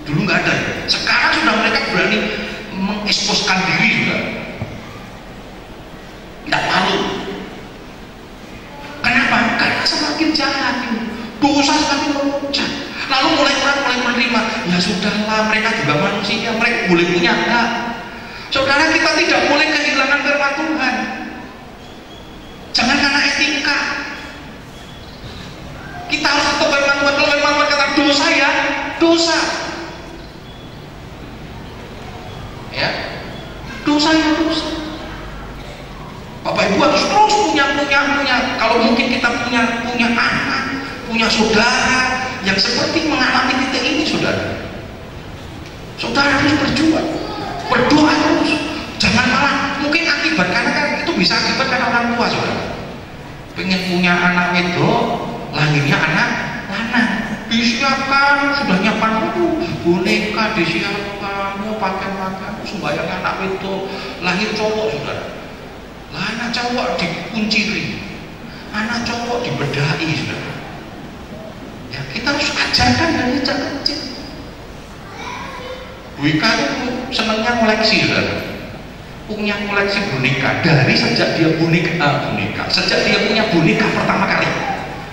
Dulu nggak ada. Sekarang sudah mereka berani mengeksposkan diri juga. Nggak malu. Kenapa? Karena semakin jahat, dosa semakin memuncak. Lalu orang mulai menerima, ya sudahlah, mereka juga manusia, mereka boleh punya hak. Saudara, kita tidak boleh kehilangan firman Tuhan. Jangan karena etika. Kita harus tetap firman Tuhan. Kalau firman Tuhan kata dosa ya, dosa. Ya, dosa ya dosa. Bapak Ibu harus terus punya. Kalau mungkin kita punya anak, punya saudara yang seperti mengalami titik ini, saudara. Saudara harus berjuang, berdoa terus. Jangan malah mungkin akibat, karena kan itu bisa akibat karena orang tua, saudara. Pengen punya anak wedok, lahirnya anak lanang, disiapkan, sudah nyiapkan boneka, disiapkan, mau pakai sembayang anak wedok, lahir cowok, saudara. Lah anak cowok dikunciri, anak cowok dibedai, saudara. Ya, kita harus ajarkan dari sejak kecil. Bu Ika itu senangnya koleksi, saudara. Punya koleksi boneka dari sejak dia boneka, sejak dia punya boneka pertama kali.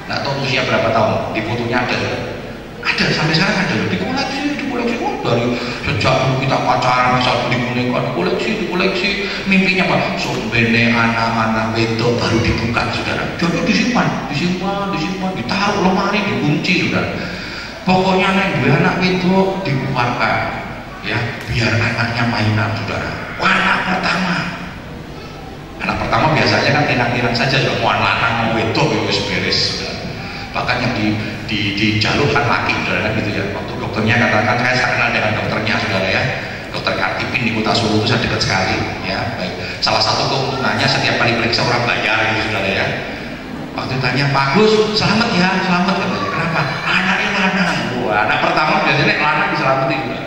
Nggak tahu usia berapa tahun, di fotonya ada sampai sekarang ada, dikoleksi oh, dari sejak dulu kita pacaran satu di boneka, dikoleksi, mimpinya apa? Sorbene anak-anak wedok baru dibuka, saudara. Jadi disimpan, ditaruh lemari, dikunci, saudara. Pokoknya nek dua anak wedok dikeluarkan, ya biar anaknya mainan, saudara. Anak pertama biasanya kan enak-enak saja, sudah mau anak mau wedok ya wis beres, saudara. Bahkan yang dijalurkan laki, saudara, gitu ya. Waktu dokternya katakan, saya kenal dengan dokternya, saudara, ya. Dokter Kartipin di Kota Solo itu saya dekat sekali, ya. Baik. Salah satu keuntungannya setiap kali periksa orang bayar, gitu, saudara, ya. Waktu tanya, Pak Gus, selamat ya, selamat, katanya. Kenapa? Anaknya lanang. Wah, anak pertama biasanya lanang diselamatin, saudara.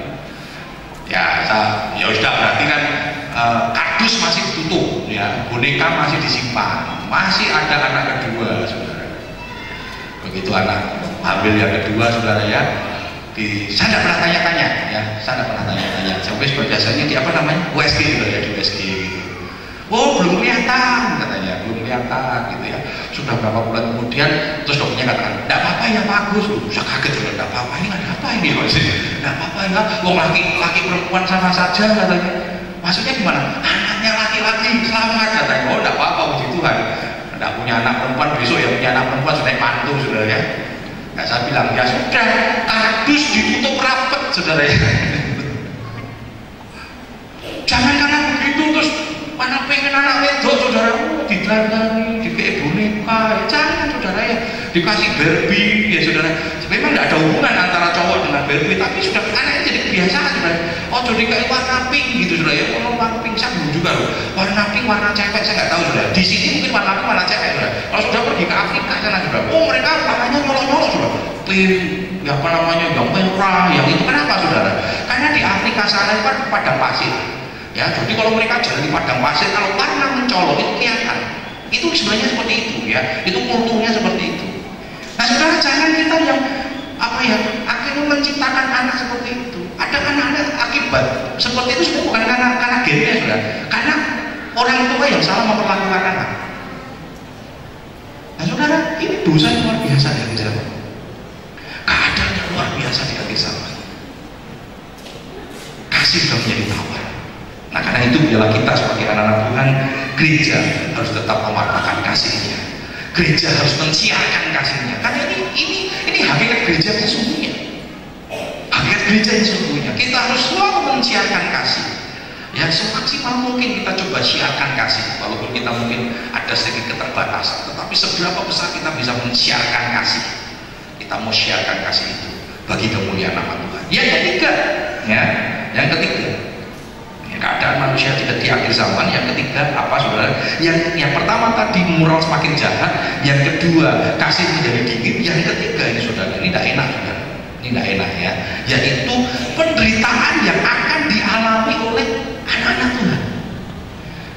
Ya sudah, berarti kan kardus masih ditutup, ya, boneka masih disimpan, masih ada anak kedua, saudara. Begitu anak hamil yang kedua, saudara, ya, saya tidak pernah tanya-tanya, ya, sampai biasanya di apa namanya USG, saudara, ya, di USG gitu. Oh, belum kelihatan, katanya, gitu, ya. Sudah berapa bulan kemudian, terus dokternya katakan, tidak apa-apa ya bagus. Saya kaget, saudara, tidak apa-apa, ini ada apa ini, maksudnya? Tidak apa-apa ya, wong laki perempuan sama saja, katanya. Maksudnya gimana? Anaknya laki-laki, selamat, katanya. Oh, tidak apa-apa, puji Tuhan. Tidak punya anak perempuan, besok ya punya anak perempuan sudah mantu, saudara, ya. Nah, saya bilang, ya sudah, kardus ditutup rapat, saudara, ya. Jangan karena begitu terus mana pengen anak wedok, saudara, ditandani, dikasih boneka, ya jangan, saudara, ya. Dikasih Barbie, ya, saudara. Memang tidak ada hubungan antara cowok dengan Barbie, tapi sudah anaknya jadi kebiasaan, saudara. Oh, jadi kayak warna pink gitu, saudara, ya. Kalau warna pink saya belum juga loh. Warna pink, warna cewek saya nggak tahu, saudara. Di sini mungkin warna pink, warna cewek, saudara. Kalau sudah pergi ke Afrika sana, saudara, oh mereka warnanya nyolok-nyolok, saudara. Pink, ya apa namanya, yang merah, yang itu. Kenapa, saudara? Karena di Afrika sana itu kan padang pasir. Ya, jadi kalau mereka jalan di padang pasir, kalau warna mencolok itu kelihatan. Itu sebenarnya seperti itu, ya. Itu kulturnya seperti itu. Nah, saudara, jangan kita yang akhirnya menciptakan anak seperti itu. Ada anak-anak akibat seperti itu sebenarnya bukan karena gennya, saudara. Karena orang tua yang salah memperlakukan anak. Nah, saudara, ini dosa yang luar biasa di hati saya. Keadaan yang luar biasa di hati saya. Kasih sudah menjadi tawar. Nah, karena itu biarlah kita sebagai anak-anak Tuhan, gereja harus tetap mewartakan kasihnya. Gereja harus mensiarkan kasihnya. Karena ini hakikat gereja yang sesungguhnya. Hakikat gereja yang sesungguhnya. Kita harus selalu mensiarkan kasih. Ya, semaksimal mungkin kita coba siarkan kasih. Walaupun kita mungkin ada sedikit keterbatasan, tetapi seberapa besar kita bisa mensiarkan kasih. Kita mau siarkan kasih itu bagi kemuliaan nama Tuhan. Yang ketiga, keadaan manusia tidak di akhir zaman. Yang ketiga apa, saudara? Yang pertama tadi moral semakin jahat, yang kedua kasih menjadi dingin, yang ketiga ini, saudara, ini tidak enak, saudara. Ini tidak enak, ya. Yaitu penderitaan yang akan dialami oleh anak-anak Tuhan.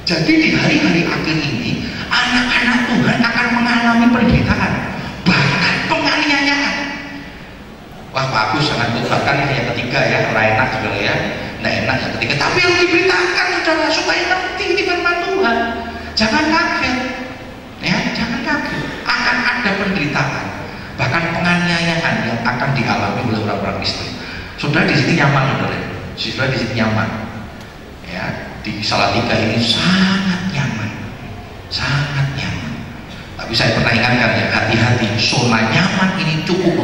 Jadi di hari-hari akhir ini anak-anak Tuhan akan mengalami penderitaan, bahkan penganiayaan. Wah, bagus, sangat bahkan yang ketiga, ya, enak, saudara, ya. Nah, enak yang ketiga, tapi yang diberitakan, saudara, supaya ngerti firman Tuhan. Jangan kaget, ya, jangan kaget. Akan ada penderitaan, bahkan penganiayaan yang akan dialami oleh orang-orang Kristen. Saudara di sini nyaman, saudara. Saudara di sini nyaman, ya. Di Salatiga ini sangat nyaman, sangat nyaman. Tapi saya pernah ingatkan, ya, hati-hati. Zona nyaman ini cukup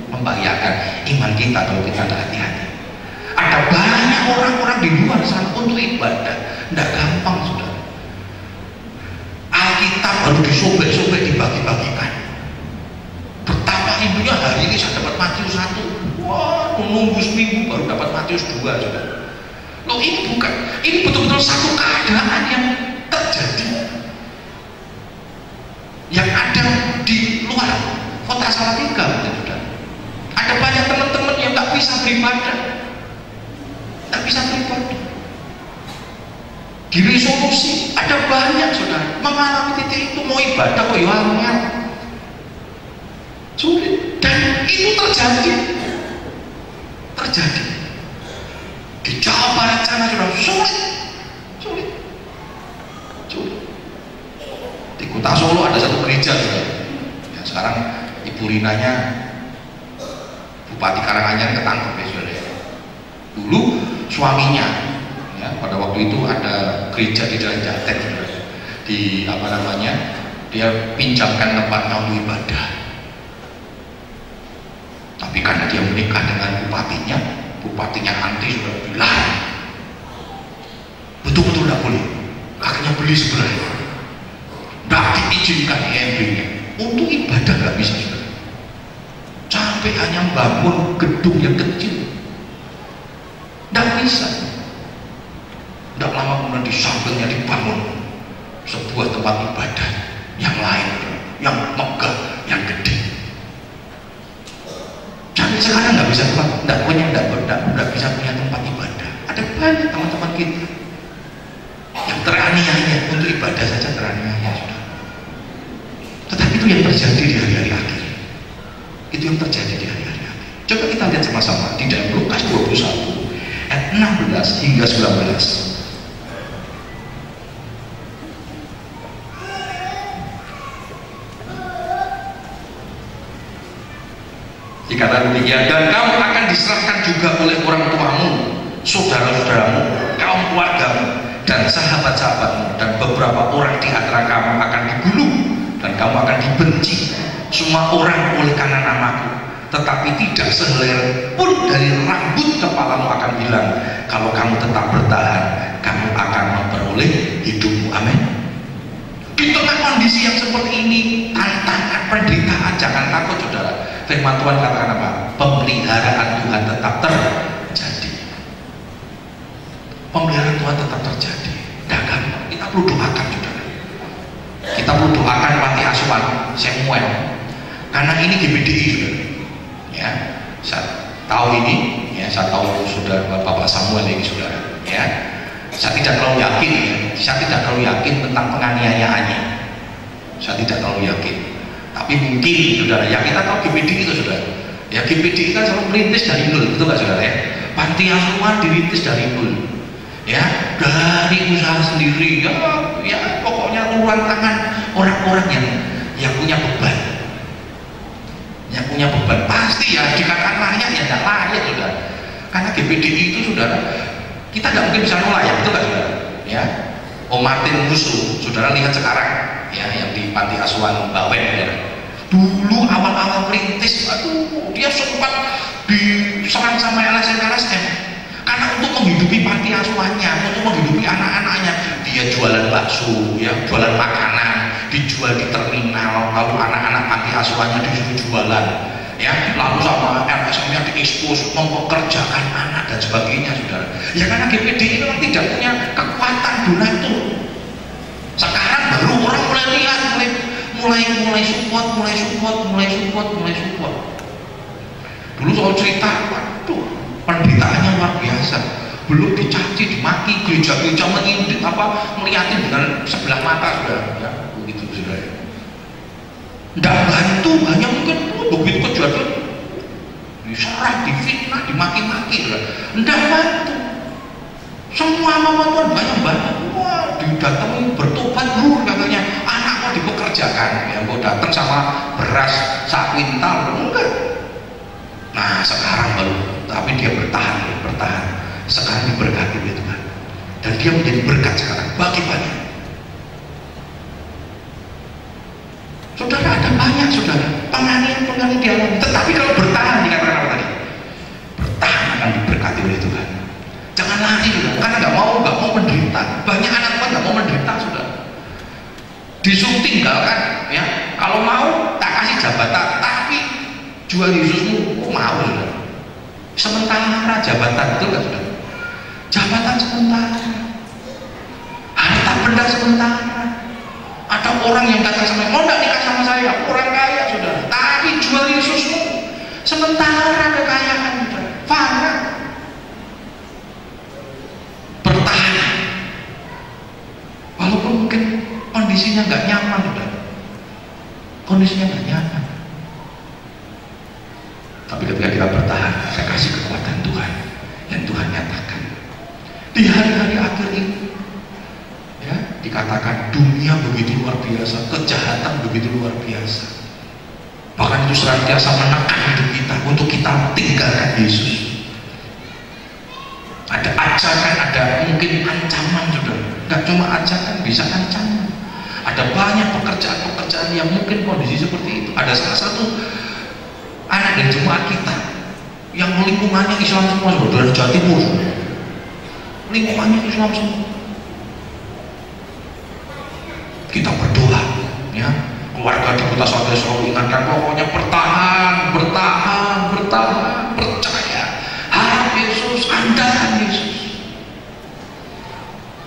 membahayakan iman kita kalau kita tidak hati-hati. Ada banyak orang-orang di luar sana untuk ibadah, tidak gampang, saudara. Alkitab baru disobek-sobek, dibagi-bagikan. Betapa ibunya hari ini saya dapat Matius 1, wah nunggu seminggu baru dapat Matius 2 juga. Loh ini bukan, ini betul-betul satu keadaan yang terjadi, yang ada di luar kota Salatiga. Ada banyak teman-teman yang nggak bisa beribadah, nggak bisa beribadah. Di Resolusi ada banyak saudara mengalami titik itu, mau ibadah kok ya angel, sulit. Dan itu terjadi di Jawa Barat sana saudara, sulit. Di kota Solo ada satu gereja saudara, ya, sekarang Ibu Rinanya Bupati Karanganyar ketangkep ya saudara. Dulu suaminya ya, pada waktu itu ada gereja di Jalan Jatet di apa namanya, dia pinjamkan tempatnya untuk ibadah, tapi karena dia menikah dengan bupatinya anti, sudah bilang betul-betul tidak boleh, akhirnya beli sebelah, tidak diizinkan IMB-nya untuk ibadah, nggak bisa sudah, sampai hanya bangun gedung yang kecil, tidak bisa. Tidak lama kemudian di sampingnya dibangun sebuah tempat ibadah yang lain, yang megah, yang gede. Sampai sekarang nggak bisa nggak bisa punya tempat ibadah. Ada banyak teman-teman kita yang teraniaya untuk ibadah saja, teraniaya sudah. Tetapi itu yang terjadi di hari-hari akhir. Itu yang terjadi di hari-hari akhir. Coba kita lihat sama-sama di dalam Lukas 21 ayat 16 hingga 19. Dikatakan demikian, dan kamu akan diserahkan juga oleh orang tuamu, saudara-saudaramu, kaum keluargamu, dan sahabat-sahabatmu, dan beberapa orang di antara kamu akan dibunuh, dan kamu akan dibenci semua orang oleh karena namaku. Tetapi tidak sehelai pun dari rambut kepalamu akan hilang. Kalau kamu tetap bertahan, kamu akan memperoleh hidupmu. Amin. Di tengah kondisi yang seperti ini, tantangan, penderitaan, jangan takut saudara. Firman Tuhan katakan apa? Pemeliharaan Tuhan tetap terjadi. Pemeliharaan Tuhan tetap terjadi. Tidak gampang. Kita perlu doakan saudara. Kita perlu doakan panti asuhan Samuel, karena ini GBDI saudara. Ya, saya tahu ini, ya, saya tahu saudara Bapak Samuel ini saudara. Ya, saya tidak terlalu yakin, ya, saya tidak terlalu yakin tentang penganiayaannya. Saya tidak terlalu yakin. Tapi mungkin saudara, ya kita tahu GBDI itu saudara. Ya GBDI kan selalu merintis dari nol, betul nggak saudara ya? Panti asuhan dirintis dari nol. Ya, dari usaha sendiri. Ya pokoknya uluran tangan orang-orang yang punya beban. Yang punya beban pasti ya dikatakan layak, ya tidak layak saudara. Karena GBDI itu saudara, kita tidak mungkin bisa nolak ya, betul nggak saudara? Ya, Om Martin Musuh, saudara lihat sekarang ya yang di panti asuhan Bawen ya. Dulu awal-awal merintis, aduh dia sempat diserang sama LSM karena untuk menghidupi panti asuhannya, untuk menghidupi anak-anaknya, dia jualan bakso, ya, jualan makanan, dijual di terminal, lalu anak-anak panti asuhannya disuruh jualan, ya, lalu sama LSM-nya diekspos, mempekerjakan anak dan sebagainya, saudara. Ya karena GPDI memang tidak punya kekuatan donatur. Sekarang baru orang mulai lihat, mulai support. Dulu soal cerita, waduh, penderitaannya luar biasa. Belum dicaci, dimaki, gereja-gereja melihatin dengan sebelah mata sudah, ya, begitu sudah. Tidak bantu, hanya mungkin begitu kejadian diserang, difitnah, dimaki-maki, tidak bantu. Semua mama Tuhan banyak, wah didatangi bertobat dulu katanya, anak mau dipekerjakan, ya mau datang sama beras 1 kuintal, enggak. Nah sekarang baru, tapi dia bertahan, sekarang diberkati oleh Tuhan, dan dia menjadi berkat sekarang bagi banyak. Saudara ada banyak saudara, penganiayaan dialami, tetapi kalau bertahan dikatakan apa tadi? Bertahan akan diberkati oleh Tuhan. Jangan lari saudara, karena nggak mau menderita. Banyak anak Tuhan nggak mau menderita saudara. Disuruh tinggalkan, ya. Kalau mau tak kasih jabatan, tapi Jual Yesusmu, kok mau saudara? Sementara jabatan, betul nggak saudara? Jabatan sementara, harta benda sementara. Ada orang yang datang sama, mau nggak nikah sama saya? Orang kaya saudara, tapi jual Yesusmu. Sementara kekayaan saudara, fana. Bertahan, walaupun mungkin kondisinya nggak nyaman saudara, kondisinya nggak nyaman. Tapi ketika kita bertahan, saya kasih kekuatan Tuhan yang Tuhan nyatakan. Di hari-hari akhir ini, ya, dikatakan dunia begitu luar biasa, kejahatan begitu luar biasa. Bahkan itu senantiasa menekan hidup kita untuk kita tinggalkan Yesus. Ada ajakan, ada mungkin ancaman juga. Gak cuma ajakan, bisa ancaman. Ada banyak pekerjaan-pekerjaan yang mungkin kondisi seperti itu. Ada salah satu anak dari jemaat kita yang lingkungannya Islam semua, dari Jawa Timur, lingkungannya Islam semua. Kita berdoa, ya, keluarga di Kota Solo selalu ingatkan, pokoknya bertahan, percaya, harap Yesus, andalkan Yesus.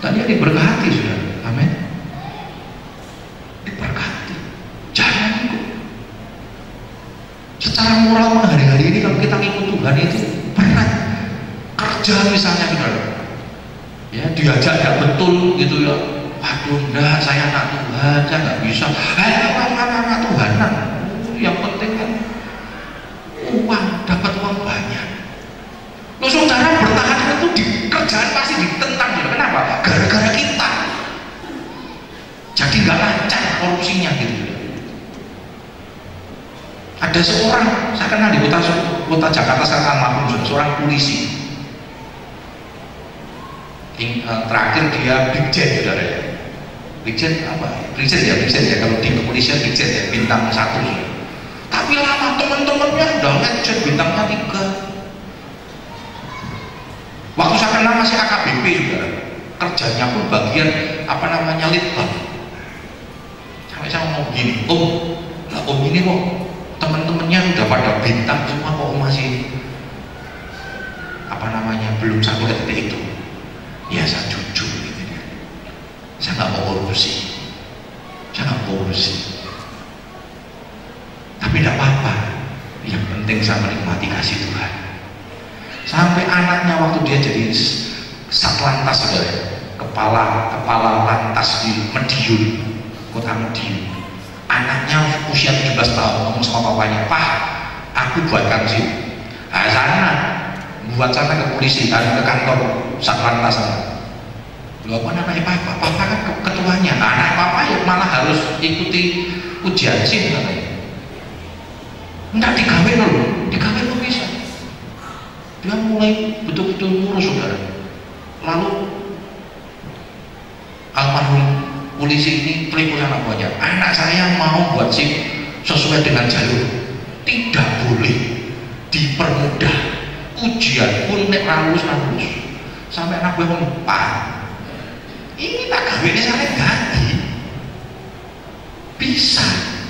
Dan dia diberkati sudah, amin. Diberkati, jangan ikut. Secara moral hari-hari ini kalau kita ikut Tuhan itu berat. Kerja misalnya saudara, ya diajak nggak betul gitu ya, waduh enggak, saya anak Tuhan, saya nggak bisa. Anak Tuhan, yang penting kan uang, dapat uang banyak. Loh saudara, bertahan itu di kerjaan pasti ditentang ya. Kenapa? Gara-gara kita. Jadi nggak lancar korupsinya gitu. Ada seorang, saya kenal di kota Jakarta sekarang almarhum, seorang polisi. Terakhir dia Brigjen saudara ya. Brigjen apa? Brigjen ya, kalau di kepolisian Brigjen ya, bintang 1. Tapi lama teman-temannya udah ngecek bintangnya 3. Waktu saya kenal masih AKBP saudara. Kerjanya pun bagian apa namanya litbang. Sampai saya ngomong gini, om ini kok teman-temannya udah pada bintang semua, kok masih apa namanya belum sampai ke titik itu. Ya saya jujur gitu ya. Saya nggak mau korupsi, tapi tidak apa-apa. Yang penting saya menikmati kasih Tuhan. Sampai anaknya waktu dia jadi satlantas saudara, kepala lantas di Madiun, kota Madiun. Anaknya usia 17 tahun ngomong sama papanya, "Pak, aku buatkan sih. Sana buat sana ke polisi, ke kantor satlantas sana." Loh, apa namanya papa kan ketuanya. Anak papa ya malah harus ikuti ujian SIM katanya. Enggak digawe loh bisa. Dia mulai betul-betul ngurus saudara. Lalu almarhum polisi ini telepon anak buahnya, anak saya mau buat SIM sesuai dengan jalur, tidak boleh dipermudah, ujian pun nek ralus. Sampai anak buah ngomong, "Pak, ini tak gawe ini saya ganti bisa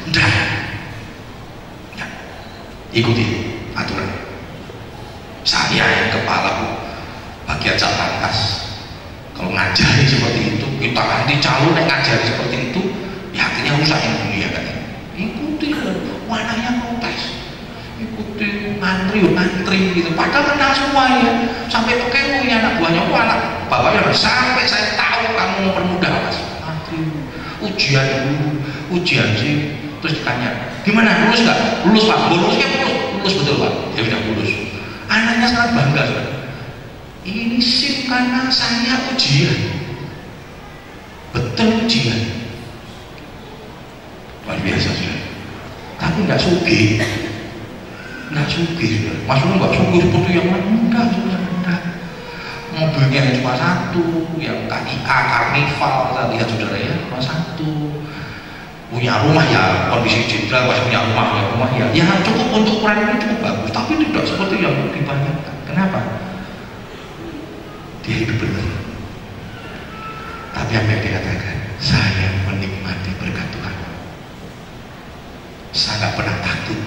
enggak?" Nah, ikuti aturan. Saya yang kepala bagian Satlantas, kalau ngajari seperti itu, kita ganti calon yang ngajari seperti itu, ya akhirnya rusak yang dunia kan. Ikuti warnanya protes, ikuti ngantri gitu. Padahal kenal semua ya, sampai pekemu ya anak buahnya, anak bapaknya sampai saya tahu kamu mempermudah mas. Ngantri, ujian dulu, ujian sih, terus ditanya, gimana lulus nggak? Lulus pak, bolusnya lulus betul pak, ya udah lulus. Anaknya sangat bangga saudara. Ini SIM karena saya ujian, betul ujian, luar biasa saudara. Tapi nggak sugih, saudara. Maksudnya nggak sugih seperti yang enggak saudara, enggak. Mobilnya cuma 1, yang KIA Carnival kita lihat saudara ya, cuma 1. Punya rumah ya, kondisi jenderal masih punya rumah ya cukup untuk ukuran ini cukup bagus, tapi tidak seperti yang dibayangkan. Kenapa? Dia hidup benar. Tapi apa yang dikatakan, saya menikmati berkat Tuhan. Saya nggak pernah takut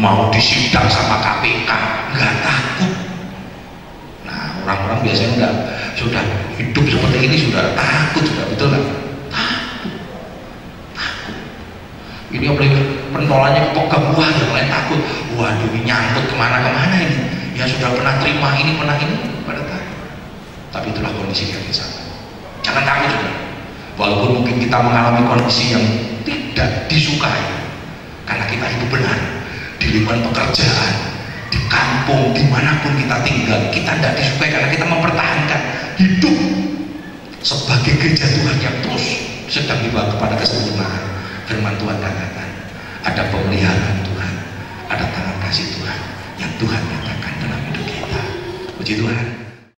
mau disidang sama KPK nggak takut. Nah, orang-orang biasanya nggak, sudah hidup seperti ini sudah takut, sudah, betul nggak? Takut. Ini apalagi pentolannya pegang, wah yang lain takut, waduh ini nyangkut kemana-kemana ini, ya sudah pernah terima ini, pernah ini, pada takut. Tapi itulah kondisi yang sama. Jangan takut juga, walaupun mungkin kita mengalami kondisi yang tidak disukai, karena kita hidup benar di lingkungan pekerjaan, di kampung, dimanapun kita tinggal, kita tidak disukai karena kita mempertahankan hidup sebagai gereja Tuhan yang terus sedang dibawa kepada kesempurnaan. Firman Tuhan katakan ada pemeliharaan Tuhan, ada tangan kasih Tuhan yang Tuhan nyatakan dalam hidup kita. Puji Tuhan.